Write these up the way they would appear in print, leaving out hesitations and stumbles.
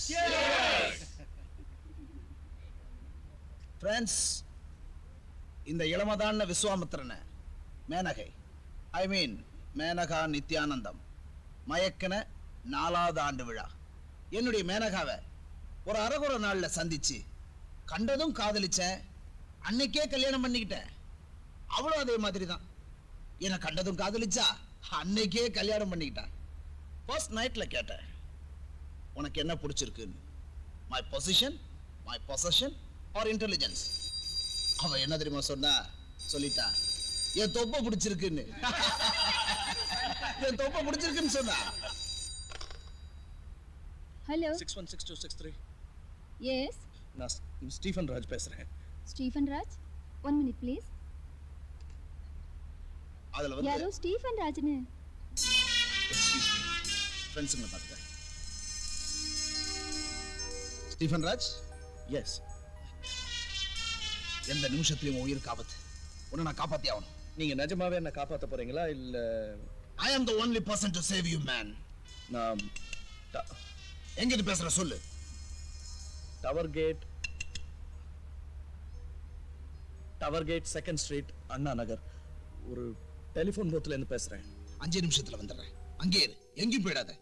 Cheers! Friends, இந்த இளமதான விஸ்வாமித்திரன மேனகை மேனகா நித்யானந்தம் மயக்கன 4வது ஆண்டு விழா. என்னுடைய மேனகாவை ஒரு அரைகுறை நாள்ல சந்திச்சு கண்டதும் காதலிச்சேன், அன்னைக்கே கல்யாணம் பண்ணிக்கிட்டேன். அவளும் அதே மாதிரி தான், என்னை கண்டதும் காதலிச்சா அன்னைக்கே கல்யாணம் பண்ணிக்கிட்டான். ஃபர்ஸ்ட் நைட்ல கேட்டேன், உனக்கு என்ன பிடிச்சிருக்குன்னு. My position, my possession or intelligence? அவ என்ன தெரியுமா சொன்னா? சொல்லிட்டா, என் தொப்பை பிடிச்சிருக்குன்னு. என் தொப்பை பிடிச்சிருக்குன்னு சொன்னா. ஹலோ 616263. எஸ் நான் ஸ்டீஃபன் ராஜ் பேசுறேன். Stephen Raj, 1 minute please. அதுல வந்து யாரோ ஸ்டீஃபன் ராஜ்னு. எக்ஸ்கியூஸ் மீ, ஃப்ரெண்ட்ஸுங்களை பார்த்துட்டேன். Stephen Raj, yes. எந்த நிமிஷத்துலயும் உயிருக்கு ஆபத்து, உன்னை நான் காப்பாத்தி ஆகணும். நீங்க நிஜமாவே என்ன காப்பாத்த போறீங்களா இல்ல? I am the only person to save you, man. நான் எங்கிட்டு பேசுற சொல்லு. Tower gate 2nd street Anna Nagar ஒரு டெலிபோன் பூத்ல இருந்து பேசுறேன். 5 நிமிஷத்துல வந்துடுறேன். அங்கே இரு, எங்கேயும் போயிடாத.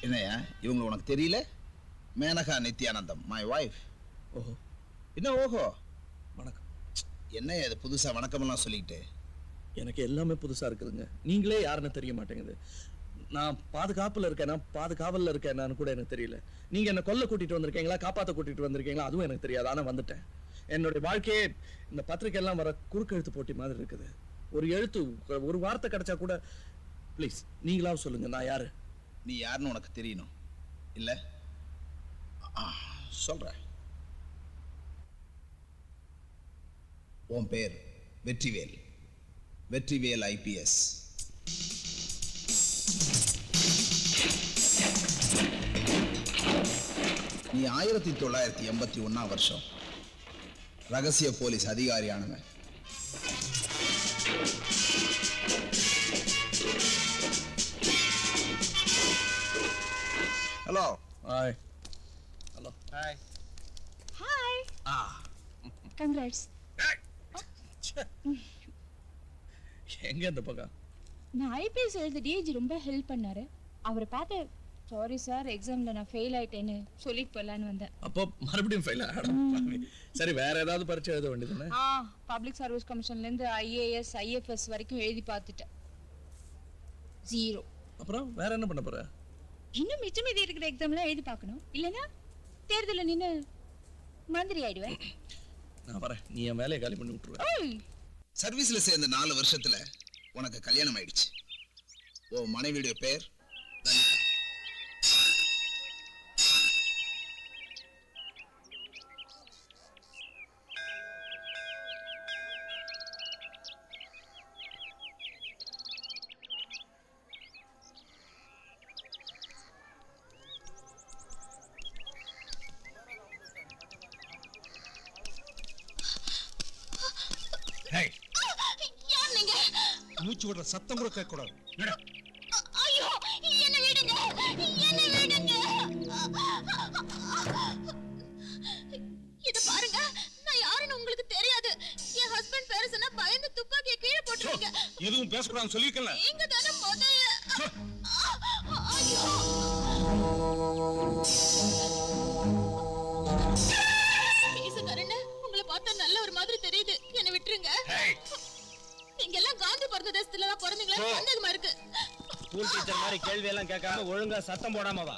என்னையா இவங்க உனக்கு தெரியல? Menaka Nithyanandam, my wife. ஓஹோ. என்ன ஓஹோ? வணக்கம். என்ன இது புதுசா வணக்கமெல்லாம் சொல்லிட்டு? எனக்கு எல்லாமே புதுசா இருக்குதுங்க. நீங்களே யாருன்னு தெரிய மாட்டேங்குது. நான் பாதுகாப்புல இருக்கேனா பாதுகாவல்ல இருக்கேனான்னு கூட எனக்கு தெரியல. நீங்க என்ன கொல்ல கூட்டிட்டு வந்திருக்கீங்களா காப்பாத்த கூட்டிட்டு வந்திருக்கீங்களா அதுவும் எனக்கு தெரியாது. ஆனா வந்துட்டேன். என்னுடைய வாழ்க்கையே இந்த பத்திரிக்கை எல்லாம் வர குறுக்கெழுத்து போட்டி மாதிரி இருக்குது. ஒரு எழுத்து ஒரு வார்த்தை கிடைச்சா கூட ப்ளீஸ் நீங்களாவது சொல்லுங்க நான் யாரு. நீ யாருன்னு உனக்கு தெரியணும் இல்ல? சொல்ற. உன் பேர் வெற்றிவேல். வெற்றிவேல் IPS. நீ 1981 வருஷம் ரகசிய போலீஸ் அதிகாரியானவன். Hello. Hi. Hello. Hi. Hi. Congrats. எங்க இந்த பக்கம்? நான் IPS எழுத DG ரொம்ப ஹெல்ப் பண்ணாரு. அவரை பார்த்து சாரி சார் எக்ஸாம்ல நான் ஃபெயில் ஆயிட்டேன்னு சொல்லிட்டு போலான்னு வந்தேன். அப்போ மறுபடியும் ஃபெயில் ஆகணும். சரி வேற ஏதாவது பரீட்சை எழுத வேண்டியதுதானே? பப்ளிக் சர்வீஸ் கமிஷன்ல இருந்து IAS IFS வரைக்கும் எழுதி பார்த்துட்டேன். 0. அப்புறம் வேற என்ன பண்ண போற? இன்னும் மிச்சம் மீதி இருக்கிற எக்ஸாம்லாம் எழுதி பார்க்கணும். இல்லைன்னா தேர்தலில் நின்று மந்திரி ஆயிடுவேன். நான் வரேன். நீ என் வேலையை காலி பண்ணி விட்டுருவேன். சர்வீஸ்ல சேர்ந்த 4 வருஷத்துல உனக்கு கல்யாணம் ஆயிடுச்சு. ஓ மனைவியுடைய பேர் லலிதா. யார் நீங்க? மூச்சு விடுற சத்தம் கூட கேட்க கூடாது. ஐயோ என்ன விடுங்க, என்ன விடுங்க. இது பாருங்க, நான் யாருன்னு உங்களுக்கு தெரியாது. என் ஹஸ்பண்ட் பேரு சொன்னா பயந்து துப்பாக்கியை கீழே போட்டுருங்க. எதுவும் பேசக்கூடாதுன்னு சொல்லியிருக்கல. நீங்க தானே முதல்ல. ஐயோ பேசுக்காரண்ணே, உங்களை பார்த்தா நல்ல ஒரு மாதிரி தெரியுது. என்ன விட்டுருங்க. நீங்க எல்லாம் காந்தி பிறந்த தேசத்துல தான் பிறந்தீங்களா? சந்தேகமா இருக்கு. ஸ்கூல் டீச்சர் மாதிரி கேள்வி எல்லாம் கேட்காம ஒழுங்கா சத்தம் போடாம வா.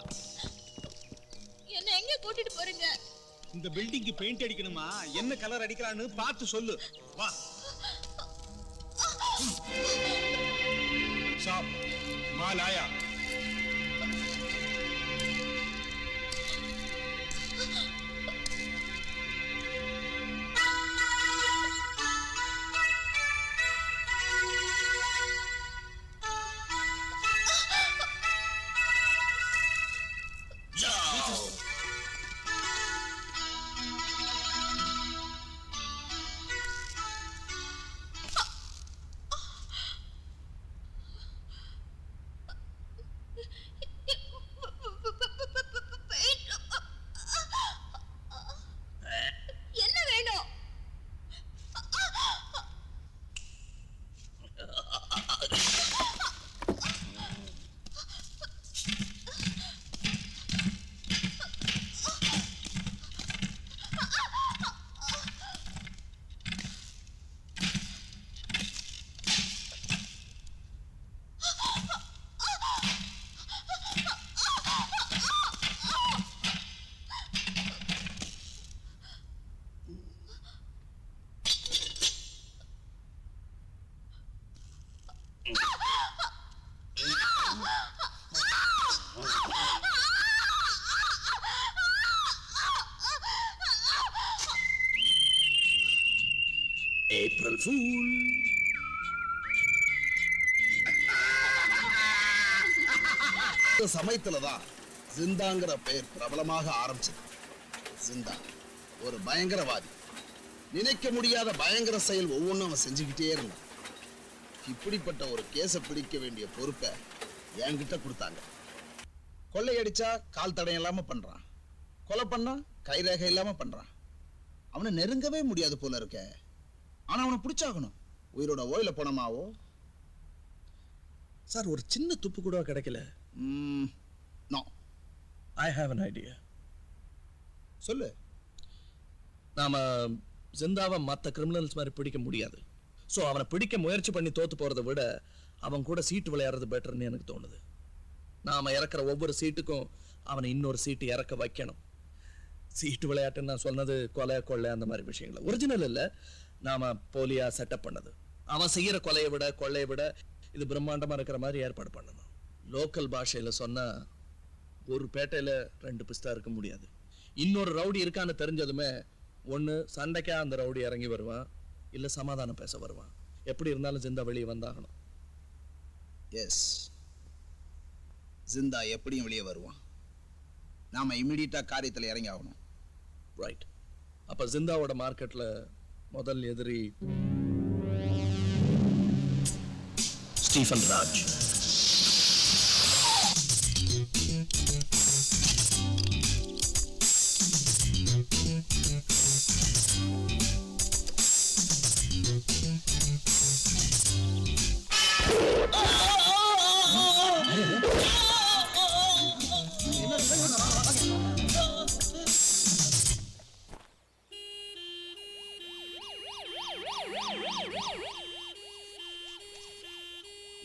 என்ன எங்க கூட்டிட்டு போறீங்க? இந்த பில்டிங்க்கு பெயிண்ட் அடிக்கணுமா? என்ன கலர் அடிக்கலான்னு பார்த்து சொல்லு. வா. சாப் மால் ஆயா. என்ன வேணும்? April fool. இந்த சமயத்துலதான் ஜிந்தாங்கிற பெயர் பிரபலமாக ஆரம்பிச்சது. ஜிந்தா ஒரு பயங்கரவாதி. நினைக்க முடியாத பயங்கர செயல் ஒவ்வொன்றும் அவன் செஞ்சுக்கிட்டே இருந்தான். இப்படிப்பட்ட ஒரு கேஸை பிடிக்க வேண்டிய பொறுப்பை என்கிட்ட கொடுத்தாங்க. கொள்ளையடிச்சா கால் தடம் இல்லாம பண்றான், கொலை பண்ணா கைரேகை இல்லாம பண்றான். அவனை நெருங்கவே முடியாது போல இருக்க. ஆனா அவனை பிடிச்சாகணும். உயிரோட ஓயில போனமாவோ. சார், ஒரு சின்ன துப்பு கூட கிடைக்கல. No, I have an idea. சொல்லு. நாம ஜிந்தாவை மற்ற கிரிமினல்ஸ் மாதிரி பிடிக்க முடியாது. ஸோ அவனை பிடிக்க முயற்சி பண்ணி தோத்து போறதை விட அவன் கூட சீட்டு விளையாடுறது பெட்டர்னு எனக்கு தோணுது. நாம இறக்குற ஒவ்வொரு சீட்டுக்கும் அவனை இன்னொரு சீட்டு இறக்க வைக்கணும். சீட்டு விளையாட்டுன்னு நான் சொன்னது கொலை கொள்ளை அந்த மாதிரி விஷயங்கள் ஒரிஜினல் இல்லை, நாம போலியா செட்டப் பண்ணது. அவன் செய்யற கொலையை விட கொள்ளையை விட இது பிரம்மாண்டமா இருக்கிற மாதிரி ஏற்பாடு பண்ணணும். லோக்கல் பாஷையில சொன்னா ஒரு பேட்டையில 2 பிஸ்தா இருக்க முடியாது. இன்னொரு ரவுடி இருக்கான்னு தெரிஞ்சதுமே ஒண்ணு சண்டைக்கா அந்த ரவுடி இறங்கி வருவான், இல்ல சமாதானம் பேச வருவான். எப்படி இருந்தாலும் ஜிந்தா வெளியே வந்தாகணும். எஸ், ஜிந்தா எப்படியும் வெளியே வருவான். நாம இமிடியட்டா காரியத்தில் இறங்கி ஆகணும். ரைட். அப்ப ஜிந்தாவோட மார்க்கெட்ல முதல் எதிரி ஸ்டீஃபன் ராஜ்.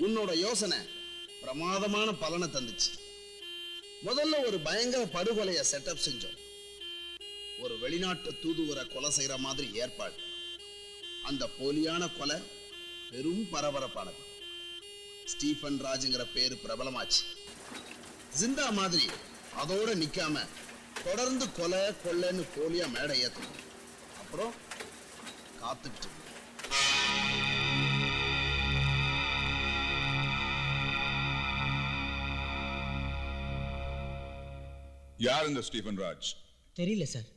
உன்னோட யோசனை பிரமாதமான பலனை தந்துச்சு. முதல்ல ஒரு பயங்கர படுகொலையை செட்டப் செஞ்சோம். ஒரு வெளிநாட்டு தூதுவரை கொலை செய்யற மாதிரி ஏற்பாடு. அந்த போலியான கொலை பெரும் பரபரப்பானது. ஸ்டீஃபன் ராஜுங்கிற பேரு பிரபலமாச்சு. ஜிந்தா மாதிரி அதோட நிக்காம தொடர்ந்து கொலை கொள்ளைன்னு போலியா மேடை ஏத்தணும். அப்புறம் காத்துக்கிட்டு யார் இந்த ஸ்டீஃபன் ராஜ்? தெரியல சார்.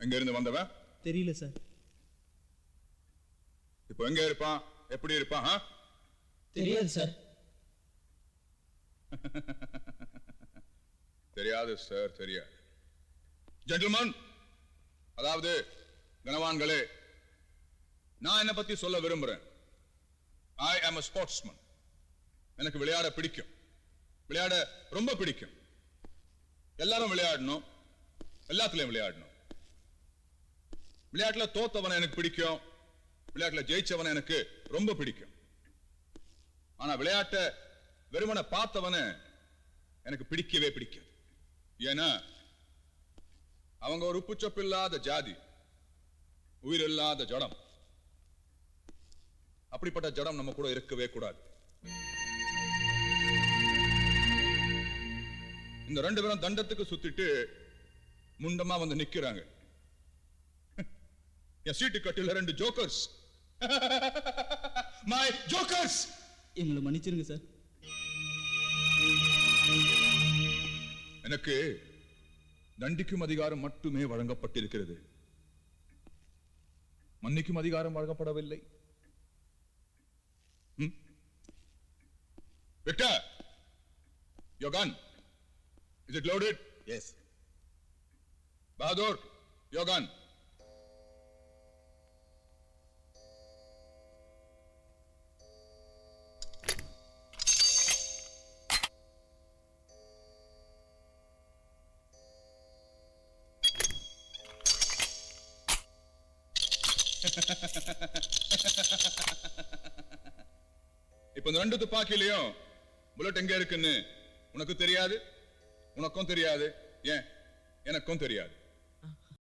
எங்க இருந்து வந்தவன்? தெரியல சார். இப்போ எங்க இருப்பான், எப்படி இருப்பான்? தெரியாது சார். தெரியாது சார், தெரியாது. ஜென்டில்மேன், அதாவது கனவான்களே, நான் என்ன பத்தி சொல்ல விரும்புறேன். ஐ ஆம் a sportsman. எனக்கு விளையாட பிடிக்கும், விளையாட ரொம்ப பிடிக்கும். எல்லாரும் விளையாடணும், எல்லாத்துலயும் விளையாடணும். விளையாட்டுல தோத்தவனை எனக்கு பிடிக்கும், விளையாட்டுல ஜெயிச்சவனை எனக்கு ரொம்ப பிடிக்கும். ஆனா விளையாட்ட வெறுமனை பார்த்தவனை எனக்கு பிடிக்கவே பிடிக்காது. ஏன்னா அவங்க ஒரு உப்புச்சப்பு இல்லாத ஜாதி, உயிர் இல்லாத ஜடம். அப்படிப்பட்ட ஜடம் நம்ம கூட இருக்கவே கூடாது. இந்த 2 பேரும் தண்டத்துக்கு சுத்திட்டு முண்டமா வந்து நிக்கிறாங்க. என் சீட்டு கட்டில 2 ஜோக்கர்ஸ். My jokers. எங்களை மன்னிச்சிருங்க சார். எனக்கு தண்டிக்கும் அதிகாரம் மட்டுமே வழங்கப்பட்டிருக்கிறது, மன்னிக்கும் அதிகாரம் வழங்கப்படவில்லை. Victor, your gun, is it loaded? Yes. Bahadur, your gun. இப்ப இந்த 2 துப்பாக்கிலையும் புல்லட் எங்க இருக்குன்னு உனக்கு தெரியாது, உனக்கும் தெரியாது, ஏன் எனக்கும் தெரியாது.